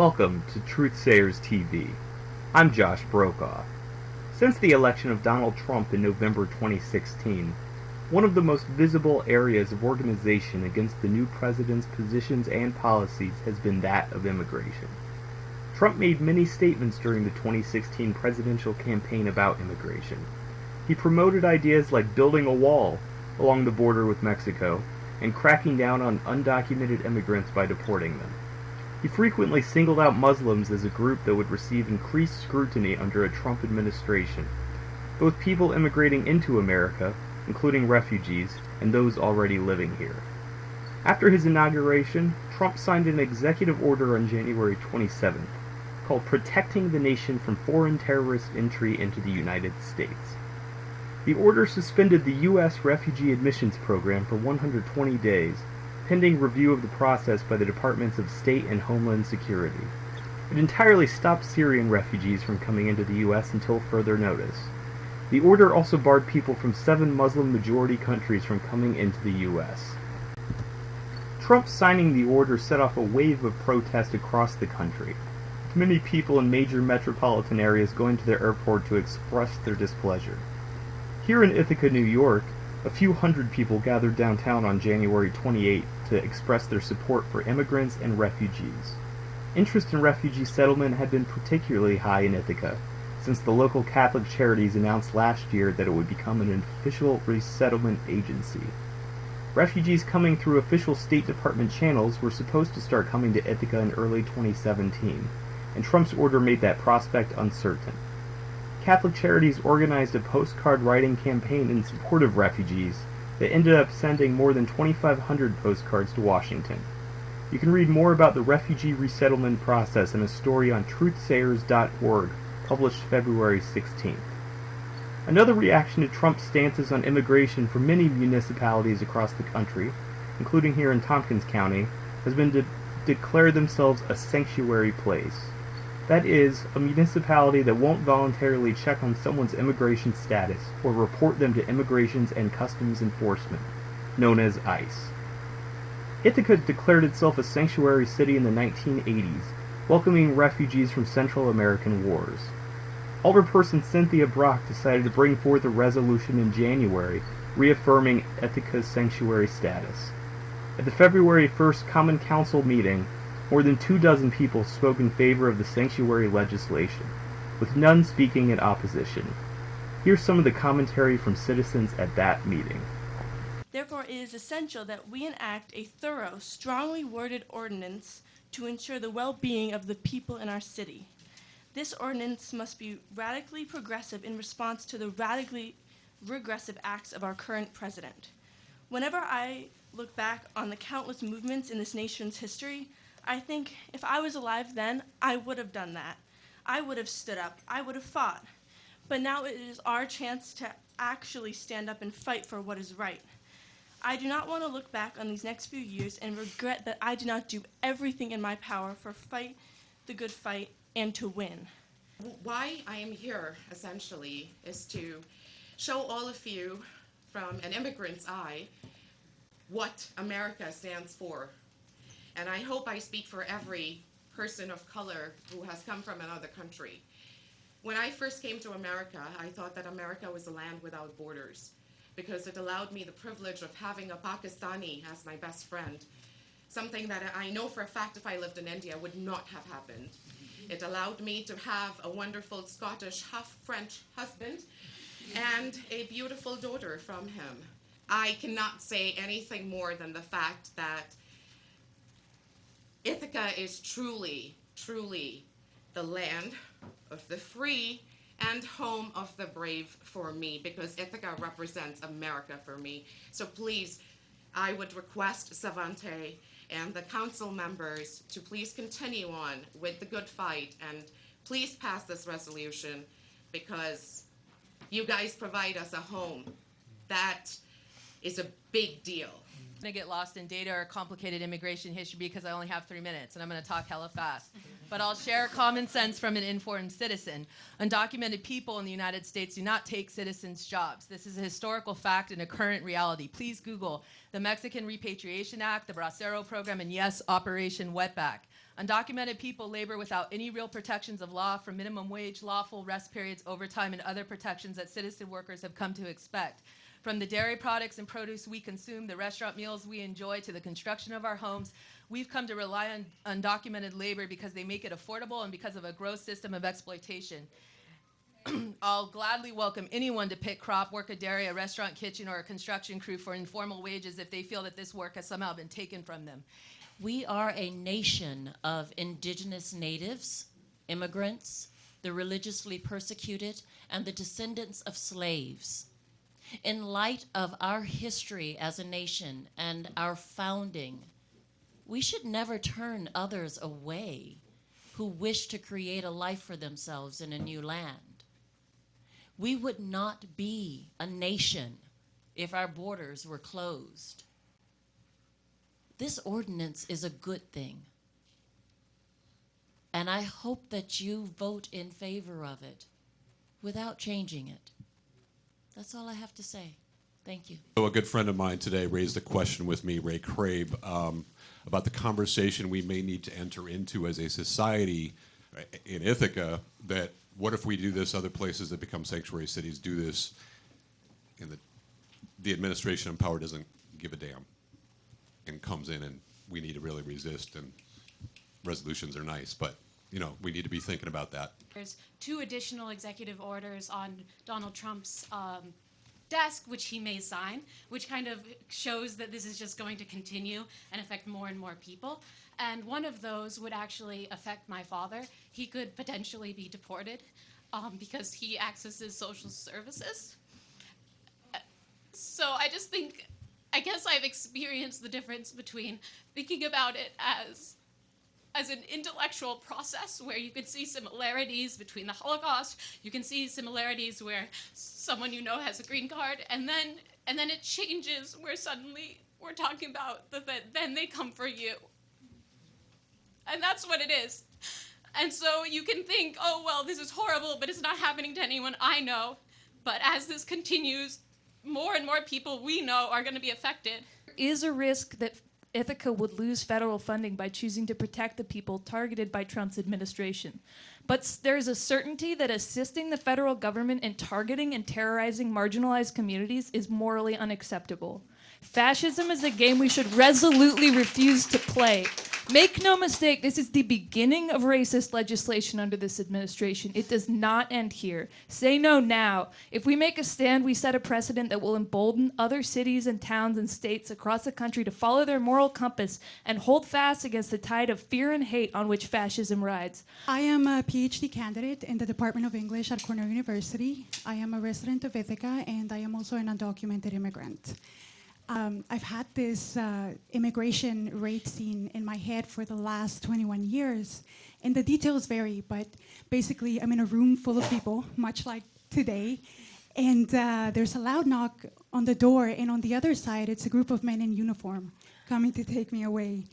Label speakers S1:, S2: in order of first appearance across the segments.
S1: Welcome to Truthsayers TV. I'm Josh Brokaw. Since the election of Donald Trump in November 2016, one of the most visible areas of organization against the new president's positions and policies has been that of immigration. Trump made many statements during the 2016 presidential campaign about immigration. He promoted ideas like building a wall along the border with Mexico and cracking down on undocumented immigrants by deporting them. He frequently singled out Muslims as a group that would receive increased scrutiny under a Trump administration, both people immigrating into America, including refugees, and those already living here. After his inauguration, Trump signed an executive order on January 27th called Protecting the Nation from Foreign Terrorist Entry into the United States. The order suspended the U.S. refugee admissions program for 120 days, pending review of the process by the Departments of State and Homeland Security. It entirely stopped Syrian refugees from coming into the U.S. until further notice. The order also barred people from 7 Muslim-majority countries from coming into the U.S. Trump signing the order set off a wave of protest across the country, with many people in major metropolitan areas going to the airport to express their displeasure. Here in Ithaca, New York, a few hundred people gathered downtown on January 28 to express their support for immigrants and refugees. Interest in refugee settlement had been particularly high in Ithaca, since the local Catholic Charities announced last year that it would become an official resettlement agency. Refugees coming through official State Department channels were supposed to start coming to Ithaca in early 2017, and Trump's order made that prospect uncertain. Catholic Charities organized a postcard writing campaign in support of refugees that ended up sending more than 2,500 postcards to Washington. You can read more about the refugee resettlement process in a story on truthsayers.org, published February 16th. Another reaction to Trump's stances on immigration from many municipalities across the country, including here in Tompkins County, has been to declare themselves a sanctuary place. That is, a municipality that won't voluntarily check on someone's immigration status or report them to Immigrations and Customs Enforcement, known as ICE. Ithaca declared itself a sanctuary city in the 1980s, welcoming refugees from Central American wars. Alderperson Cynthia Brock decided to bring forth a resolution in January reaffirming Ithaca's sanctuary status. At the February 1st Common Council meeting, more than 24 people spoke in favor of the sanctuary legislation, with none speaking in opposition. Here's some of the commentary from citizens at that meeting.
S2: Therefore, it is essential that we enact a thorough, strongly worded ordinance to ensure the well-being of the people in our city. This ordinance must be radically progressive in response to the radically regressive acts of our current president. Whenever I look back on the countless movements in this nation's history, I think if I was alive then, I would have done that. I would have stood up. I would have fought. But now it is our chance to actually stand up and fight for what is right. I do not want to look back on these next few years and regret that I did not do everything in my power for fight the good fight and to win.
S3: Why I am here, essentially, is to show all of you, from an immigrant's eye, what America stands for. And I hope I speak for every person of color who has come from another country. When I first came to America, I thought that America was a land without borders, because it allowed me the privilege of having a Pakistani as my best friend, something that I know for a fact if I lived in India would not have happened. It allowed me to have a wonderful Scottish, half-French husband and a beautiful daughter from him. I cannot say anything more than the fact that Ithaca is truly, truly the land of the free and home of the brave for me, because Ithaca represents America for me. So please, I would request Savante and the council members to please continue on with the good fight and please pass this resolution, because you guys provide us a home. That is a big deal.
S4: I'm going to get lost in data or complicated immigration history because I only have 3 minutes and I'm going to talk hella fast. But I'll share common sense from an informed citizen. Undocumented people in the United States do not take citizens' jobs. This is a historical fact and a current reality. Please Google the Mexican Repatriation Act, the Bracero Program, and yes, Operation Wetback. Undocumented people labor without any real protections of law, from minimum wage, lawful rest periods, overtime, and other protections that citizen workers have come to expect. From the dairy products and produce we consume, the restaurant meals we enjoy, to the construction of our homes, we've come to rely on undocumented labor because they make it affordable and because of a gross system of exploitation. I'll gladly welcome anyone to pick crop, work a dairy, a restaurant kitchen, or a construction crew for informal wages if they feel that this work has somehow been taken from them.
S5: We are a nation of indigenous natives, immigrants, the religiously persecuted, and the descendants of slaves. In light of our history as a nation and our founding, we should never turn others away who wish to create a life for themselves in a new land. We would not be a nation if our borders were closed. This ordinance is a good thing, and I hope that you vote in favor of it without changing it. That's all I have to say. Thank you.
S6: So a good friend of mine today raised a question with me, Ray Crabe, about the conversation we may need to enter into as a society in Ithaca, that what if we do this, other places that become sanctuary cities do this, and the administration in power doesn't give a damn and comes in, and we need to really resist, and resolutions are nice, but we need to be thinking about that.
S7: There's 2 additional executive orders on Donald Trump's desk, which he may sign, which kind of shows that this is just going to continue and affect more and more people. And one of those would actually affect my father. He could potentially be deported because he accesses social services. So I just think, I guess I've experienced the difference between thinking about it as an intellectual process where you can see similarities between the Holocaust, you can see similarities where someone has a green card, and then it changes where suddenly we're talking about that then they come for you. And that's what it is. And so you can think, oh, well, this is horrible, but it's not happening to anyone I know. But as this continues, more and more people we know are going to be affected.
S8: There is a risk that Ithaca would lose federal funding by choosing to protect the people targeted by Trump's administration. But there's a certainty that assisting the federal government in targeting and terrorizing marginalized communities is morally unacceptable. Fascism is a game we should resolutely refuse to play. Make no mistake, this is the beginning of racist legislation under this administration. It does not end here. Say no now. If we make a stand, we set a precedent that will embolden other cities and towns and states across the country to follow their moral compass and hold fast against the tide of fear and hate on which fascism rides.
S9: I am a PhD candidate in the Department of English at Cornell University. I am a resident of Ithaca, and I am also an undocumented immigrant. I've had this immigration rate scene in my head for the last 21 years, and the details vary, but basically I'm in a room full of people, much like today, and there's a loud knock on the door, and on the other side it's a group of men in uniform coming to take me away.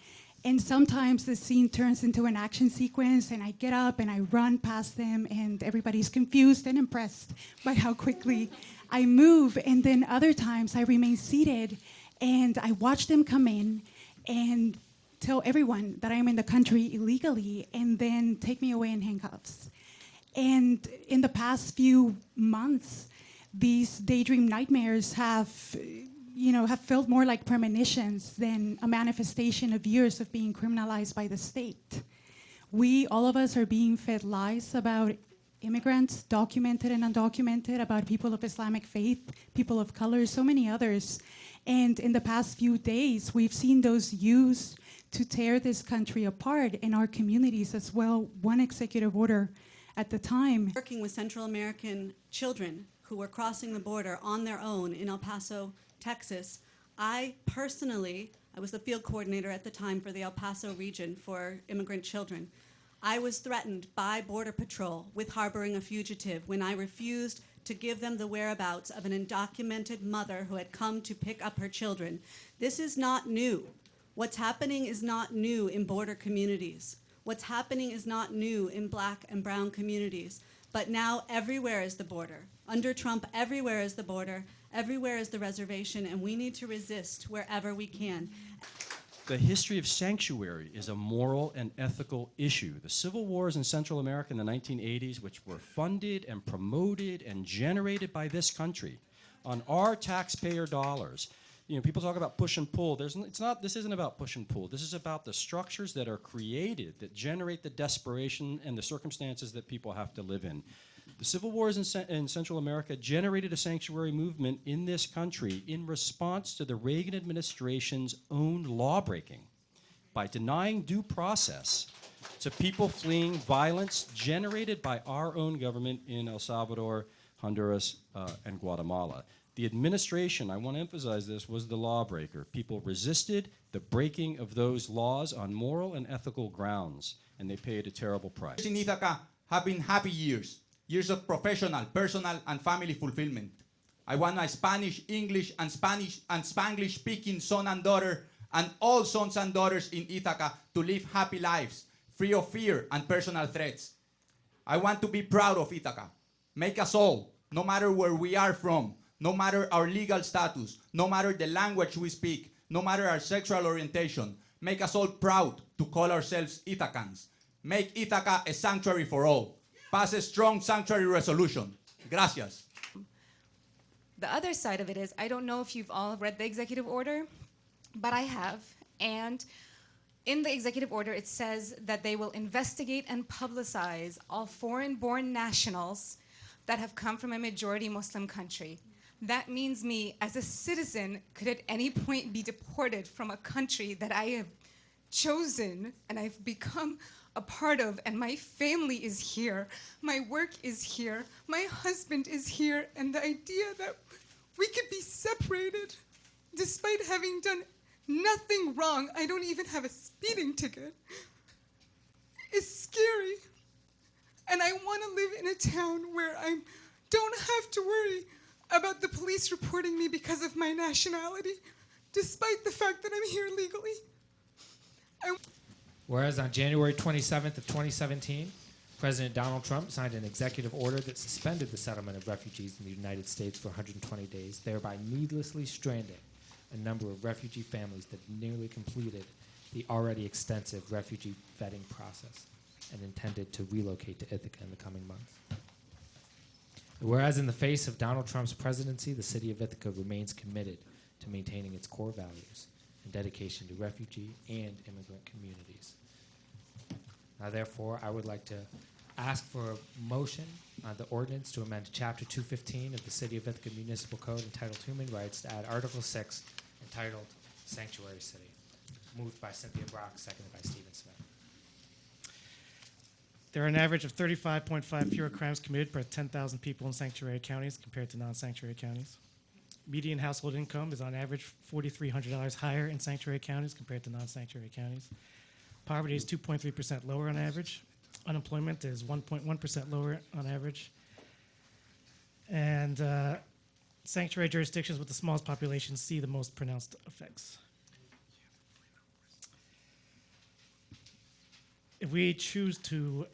S9: And sometimes the scene turns into an action sequence, and I get up and I run past them, and everybody's confused and impressed by how quickly I move. And then other times I remain seated and I watch them come in and tell everyone that I'm in the country illegally, and then take me away in handcuffs. And in the past few months, these daydream nightmares have felt more like premonitions than a manifestation of years of being criminalized by the state. All of us are being fed lies about immigrants, documented and undocumented, about people of Islamic faith, people of color, so many others. And in the past few days, we've seen those used to tear this country apart in our communities as well. One executive order at the time.
S10: Working with Central American children who were crossing the border on their own in El Paso, Texas, I was the field coordinator at the time for the El Paso region for immigrant children. I was threatened by Border Patrol with harboring a fugitive when I refused to give them the whereabouts of an undocumented mother who had come to pick up her children. This is not new. What's happening is not new in border communities. What's happening is not new in Black and brown communities. But now everywhere is the border. Under Trump, everywhere is the border. Everywhere is the reservation, and we need to resist wherever we can.
S11: The history of sanctuary is a moral and ethical issue. The civil wars in Central America in the 1980s, which were funded and promoted and generated by this country on our taxpayer dollars. You know, people talk about push and pull. This isn't about push and pull. This is about the structures that are created that generate the desperation and the circumstances that people have to live in. The civil wars in Central America generated a sanctuary movement in this country in response to the Reagan administration's own lawbreaking by denying due process to people fleeing violence generated by our own government in El Salvador, Honduras, and Guatemala. The administration, I want to emphasize this, was the lawbreaker. People resisted the breaking of those laws on moral and ethical grounds, and they paid a terrible price.
S12: In Ithaca have been happy years. Years of professional, personal, and family fulfillment. I want my Spanish, English, and Spanglish-speaking son and daughter, and all sons and daughters in Ithaca to live happy lives, free of fear and personal threats. I want to be proud of Ithaca. Make us all, no matter where we are from, no matter our legal status, no matter the language we speak, no matter our sexual orientation, make us all proud to call ourselves Ithacans. Make Ithaca a sanctuary for all. Pass a strong sanctuary resolution. Gracias.
S13: The other side of it is, I don't know if you've all read the executive order, but I have. And in the executive order, it says that they will investigate and publicize all foreign-born nationals that have come from a majority Muslim country. That means me, as a citizen, could at any point be deported from a country that I have chosen and I've become a part of, and my family is here, my work is here, my husband is here, and the idea that we could be separated despite having done nothing wrong, I don't even have a speeding ticket, is scary. And I want to live in a town where I don't have to worry about the police reporting me because of my nationality, despite the fact that I'm here legally.
S14: Whereas on January 27th of 2017, President Donald Trump signed an executive order that suspended the settlement of refugees in the United States for 120 days, thereby needlessly stranding a number of refugee families that nearly completed the already extensive refugee vetting process and intended to relocate to Ithaca in the coming months. Whereas in the face of Donald Trump's presidency, the city of Ithaca remains committed to maintaining its core values and dedication to refugee and immigrant communities. Now, therefore, I would like to ask for a motion on the ordinance to amend Chapter 215 of the City of Ithaca Municipal Code entitled Human Rights to add Article 6 entitled Sanctuary City. Moved by Cynthia Brock, seconded by Stephen Smith.
S15: There are an average of 35.5 fewer crimes committed per 10,000 people in sanctuary counties compared to non-sanctuary counties. Median household income is on average $4,300 higher in sanctuary counties compared to non-sanctuary counties. Poverty is 2.3% lower on average. Unemployment is 1.1% lower on average. And sanctuary jurisdictions with the smallest population see the most pronounced effects. If we choose to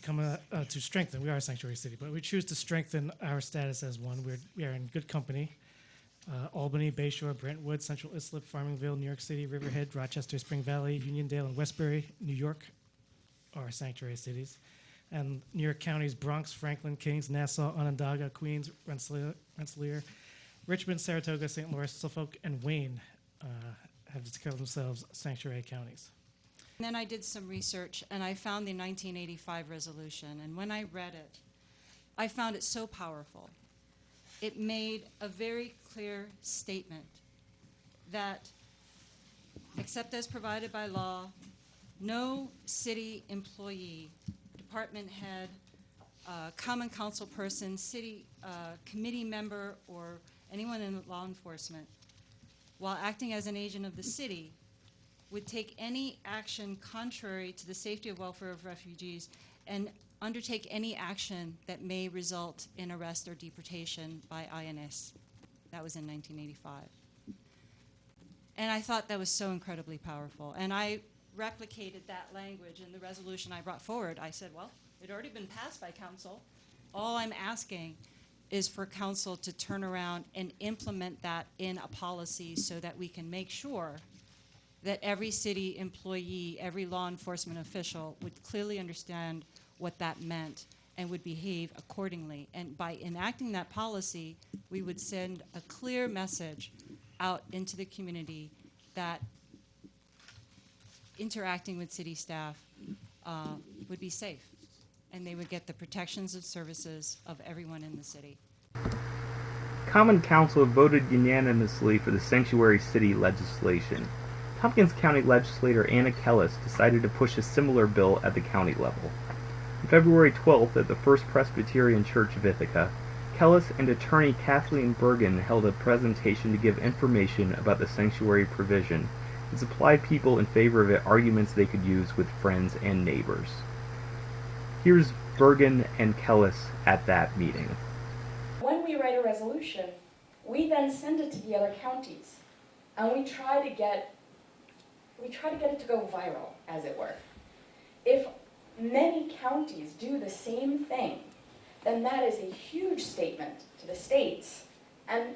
S15: to strengthen, we are a sanctuary city, but we choose to strengthen our status as one, we are in good company. Albany, Bayshore, Brentwood, Central Islip, Farmingville, New York City, Riverhead, Rochester, Spring Valley, Uniondale, and Westbury, New York are sanctuary cities. And New York County's Bronx, Franklin, Kings, Nassau, Onondaga, Queens, Rensselaer, Richmond, Saratoga, St. Louis, Suffolk, and Wayne have declared themselves sanctuary counties.
S16: And then I did some research, and I found the 1985 resolution. And when I read it, I found it so powerful. It made a very clear statement that, except as provided by law, no city employee, department head, common council person, city committee member, or anyone in law enforcement, while acting as an agent of the city, would take any action contrary to the safety and welfare of refugees and undertake any action that may result in arrest or deportation by INS. That was in 1985. And I thought that was so incredibly powerful. And I replicated that language in the resolution I brought forward. I said, well, it had already been passed by council. All I'm asking is for council to turn around and implement that in a policy so that we can make sure that every city employee, every law enforcement official would clearly understand what that meant and would behave accordingly. And by enacting that policy, we would send a clear message out into the community that interacting with city staff would be safe, and they would get the protections and services of everyone in the city.
S1: Common Council voted unanimously for the sanctuary city legislation. Tompkins County legislator Anna Kellis decided to push a similar bill at the county level. On February 12th at the First Presbyterian Church of Ithaca, Kellis and attorney Kathleen Bergen held a presentation to give information about the sanctuary provision and supply people in favor of it arguments they could use with friends and neighbors. Here's Bergen and Kellis at that meeting.
S17: When we write a resolution, we then send it to the other counties, and we try to get it to go viral, as it were. If many counties do the same thing, then that is a huge statement to the states, and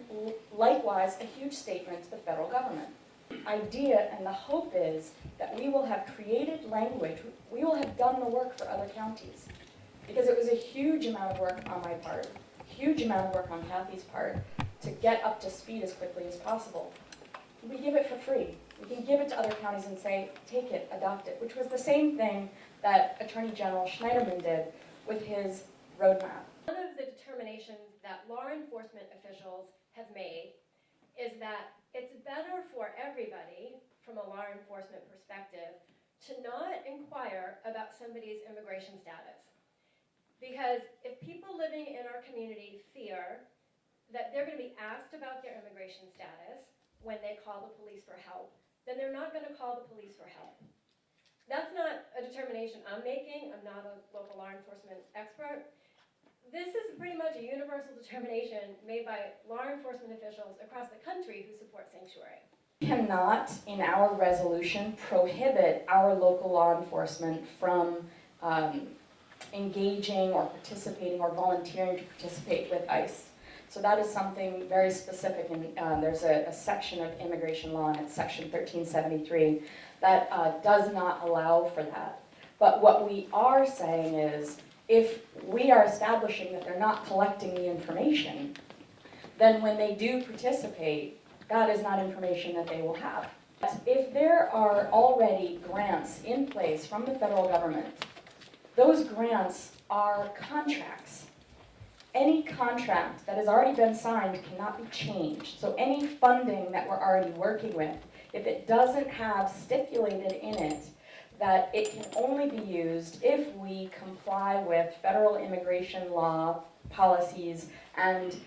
S17: likewise a huge statement to the federal government. The idea and the hope is that we will have created language, we will have done the work for other counties, because it was a huge amount of work on my part, huge amount of work on Kathy's part, to get up to speed as quickly as possible. We give it for free. We can give it to other counties and say, take it, adopt it, which was the same thing that Attorney General Schneiderman did with his roadmap.
S18: One of the determinations that law enforcement officials have made is that it's better for everybody, from a law enforcement perspective, to not inquire about somebody's immigration status. Because if people living in our community fear that they're going to be asked about their immigration status when they call the police for help, then they're not going to call the police for help. That's not a determination I'm making. I'm not a local law enforcement expert. This is pretty much a universal determination made by law enforcement officials across the country who support sanctuary.
S17: We cannot, in our resolution, prohibit our local law enforcement from engaging or participating or volunteering to participate with ICE. So that is something very specific, and there's a section of immigration law, and it's section 1373, that does not allow for that. But what we are saying is, if we are establishing that they're not collecting the information, then when they do participate, that is not information that they will have. If there are already grants in place from the federal government, those grants are contracts. Any contract that has already been signed cannot be changed. So any funding that we're already working with, if it doesn't have stipulated in it that it can only be used if we comply with federal immigration law policies and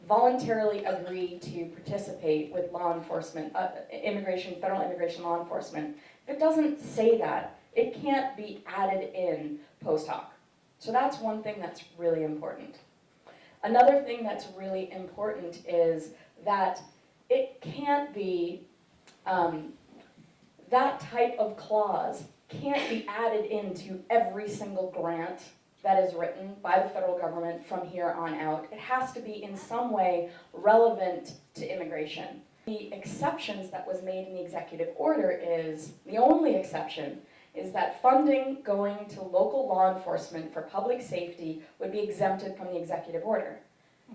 S17: voluntarily agree to participate with law enforcement, federal immigration law enforcement. If it doesn't say that, it can't be added in post hoc. So that's one thing that's really important. Another thing that's really important is that it can't be, that type of clause can't be added into every single grant that is written by the federal government from here on out. It has to be in some way relevant to immigration. The exceptions that was made in the executive order is, the only exception is that funding going to local law enforcement for public safety would be exempted from the executive order.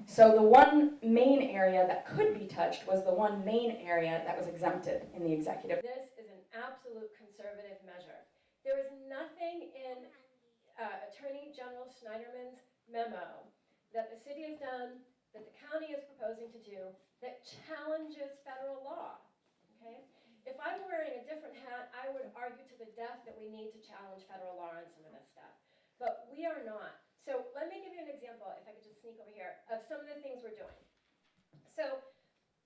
S17: So the one main area that could be touched was the one main area that was exempted in the executive.
S18: This is an absolute conservative measure. There is nothing in Attorney General Schneiderman's memo that the city has done, that the county is proposing to do, that challenges federal law. Okay? If I were wearing a different hat, I would argue to the death that we need to challenge federal law on some of this stuff. But we are not. So let me give you an example, if I could just sneak over here, of some of the things we're doing. So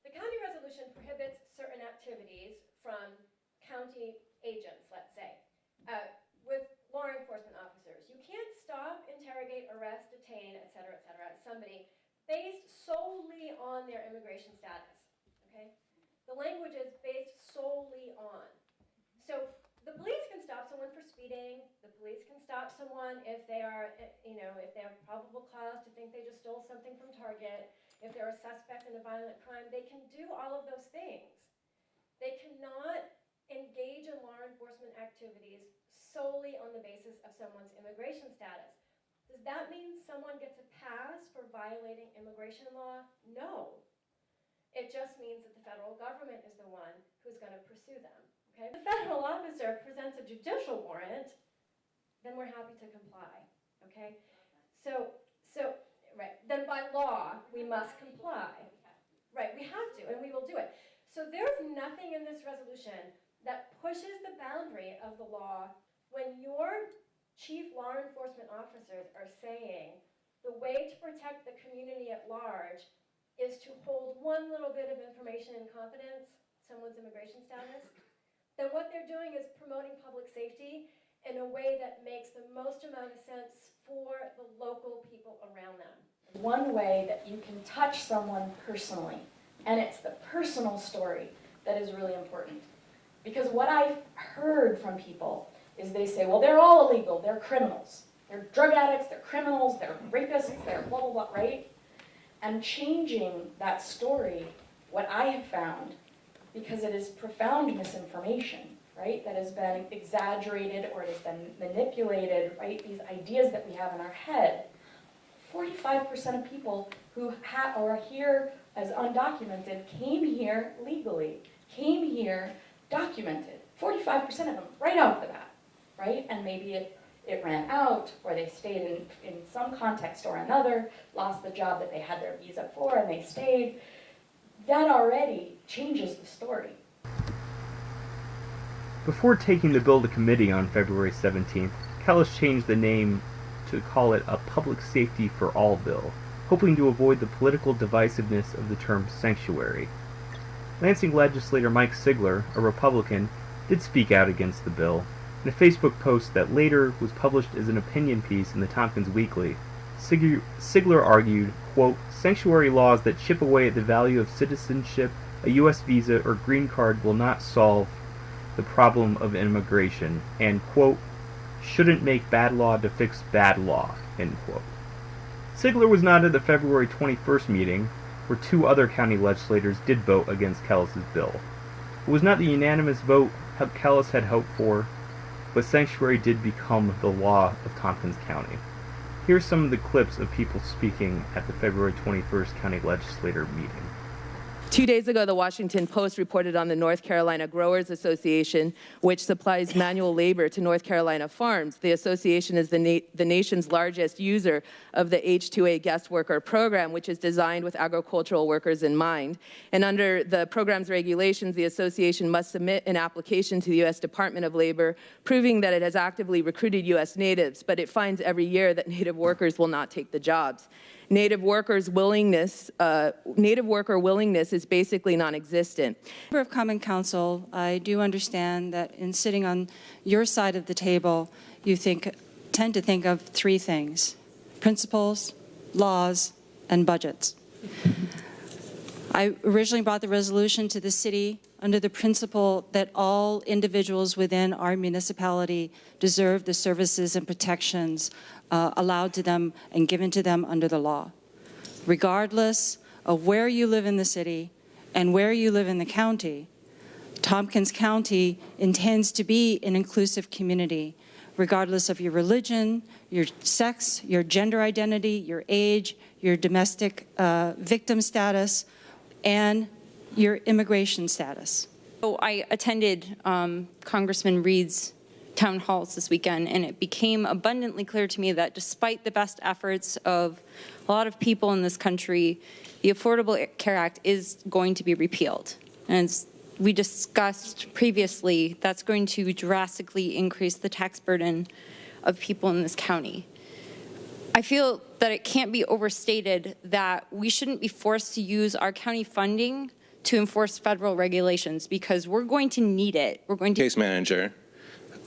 S18: the county resolution prohibits certain activities from county agents, let's say, with law enforcement officers. You can't stop, interrogate, arrest, detain, et cetera, somebody based solely on their immigration status, okay? The language is based solely on. So the police can stop someone for speeding. The police can stop someone if they are, if they have probable cause to think they just stole something from Target. If they're a suspect in a violent crime, they can do all of those things. They cannot
S17: engage in law enforcement activities solely on the basis of someone's immigration status. Does that mean someone gets a pass for violating immigration law? No. It just means that the federal government is the one who's going to pursue them. Okay? If the federal officer presents a judicial warrant, then we're happy to comply. Okay? So right, then by law we must comply. Right, we have to, and we will do it. So there's nothing in this resolution that pushes the boundary of the law when your chief law enforcement officers are saying the way to protect the community at large is to hold one little bit of information in confidence, someone's immigration status, then what they're doing is promoting public safety in a way that makes the most amount of sense for the local people around them. One way that you can touch someone personally, and it's the personal story that is really important. Because what I've heard from people is they say, well, they're all illegal, they're criminals. They're drug addicts, they're criminals, they're rapists, they're blah, blah, blah, right? And changing that story, what I have found, because it is profound misinformation, right, that has been exaggerated or it has been manipulated, right, these ideas that we have in our head, 45% of people who are here as undocumented came here legally, came here documented, 45% of them right off the bat. Right? And maybe it ran out, or they stayed in some context or another, lost the job that they had their visa for, and they stayed. That already changes the story.
S1: Before taking the bill to committee on February 17th, Kellis changed the name to call it a Public Safety for All bill, hoping to avoid the political divisiveness of the term sanctuary. Lansing legislator Mike Sigler, a Republican, did speak out against the bill. In a Facebook post that later was published as an opinion piece in the Tompkins Weekly, Sigler argued, quote, sanctuary laws that chip away at the value of citizenship, a U.S. visa, or green card will not solve the problem of immigration, and, quote, shouldn't make bad law to fix bad law, end quote. Sigler was not at the February 21st meeting, where two other county legislators did vote against Kellis's bill. It was not the unanimous vote Kellis had hoped for, but sanctuary did become the law of Tompkins County. Here's some of the clips of people speaking at the February 21st county legislator meeting.
S4: 2 days ago, the Washington Post reported on the North Carolina Growers Association, which supplies manual labor to North Carolina farms. The association is the nation's largest user of the H-2A guest worker program, which is designed with agricultural workers in mind. And under the program's regulations, the association must submit an application to the U.S. Department of Labor, proving that it has actively recruited U.S. natives, but it finds every year that native workers will not take the jobs. Native worker willingness is basically non-existent.
S16: Member of Common Council, I do understand that in sitting on your side of the table, you tend to think of three things: principles, laws, and budgets. I originally brought the resolution to the city under the principle that all individuals within our municipality deserve the services and protections allowed to them and given to them under the law. Regardless of where you live in the city and where you live in the county, Tompkins County intends to be an inclusive community, regardless of your religion, your sex, your gender identity, your age, your domestic victim status, and your immigration status.
S19: So I attended Congressman Reed's town halls this weekend, and it became abundantly clear to me that despite the best efforts of a lot of people in this country, the Affordable Care Act is going to be repealed. And as we discussed previously, that's going to drastically increase the tax burden of people in this county. I feel that it can't be overstated that we shouldn't be forced to use our county funding to enforce federal regulations, because we're going to need it. We're going to
S20: case manager,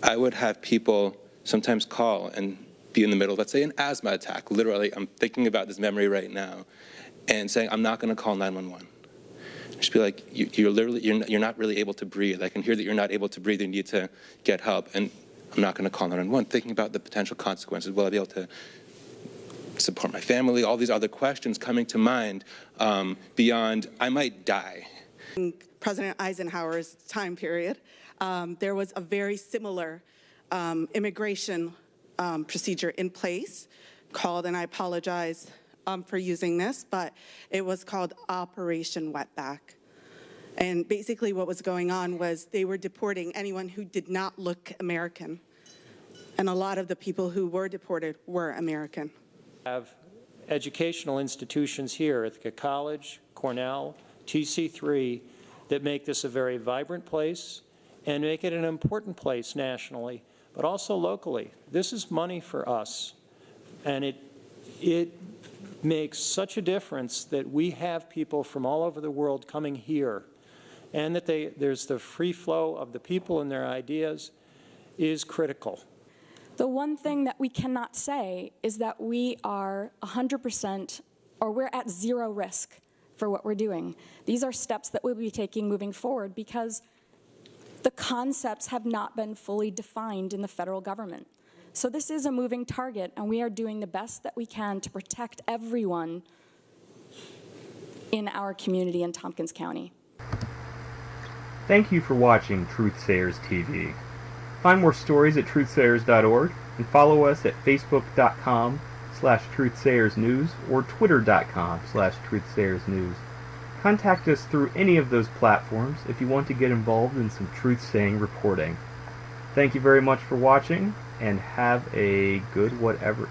S20: I would have people sometimes call and be in the middle of, let's say, an asthma attack. Literally, I'm thinking about this memory right now, and saying, I'm not going to call 911. Just be like, you're not really able to breathe. I can hear that you're not able to breathe. You need to get help, and I'm not going to call 911. Thinking about the potential consequences. Will I be able to support my family? All these other questions coming to mind beyond, I might die.
S21: In President Eisenhower's time period, there was a very similar immigration procedure in place called, and I apologize for using this, but it was called Operation Wetback. And basically what was going on was they were deporting anyone who did not look American. And a lot of the people who were deported were American.
S22: Have educational institutions here, Ithaca College, Cornell, TC3, that make this a very vibrant place and make it an important place nationally, but also locally. This is money for us, and it makes such a difference that we have people from all over the world coming here, and that there's the free flow of the people and their ideas is critical.
S23: The one thing that we cannot say is that we are 100% or we're at zero risk for what we're doing. These are steps that we'll be taking moving forward because the concepts have not been fully defined in the federal government. So this is a moving target, and we are doing the best that we can to protect everyone in our community in Tompkins County.
S1: Thank you for watching Truthsayers TV. Find more stories at truthsayers.org and follow us at facebook.com/truthsayersnews or twitter.com/truthsayersnews. Contact us through any of those platforms if you want to get involved in some truth-saying reporting. Thank you very much for watching, and have a good whatever.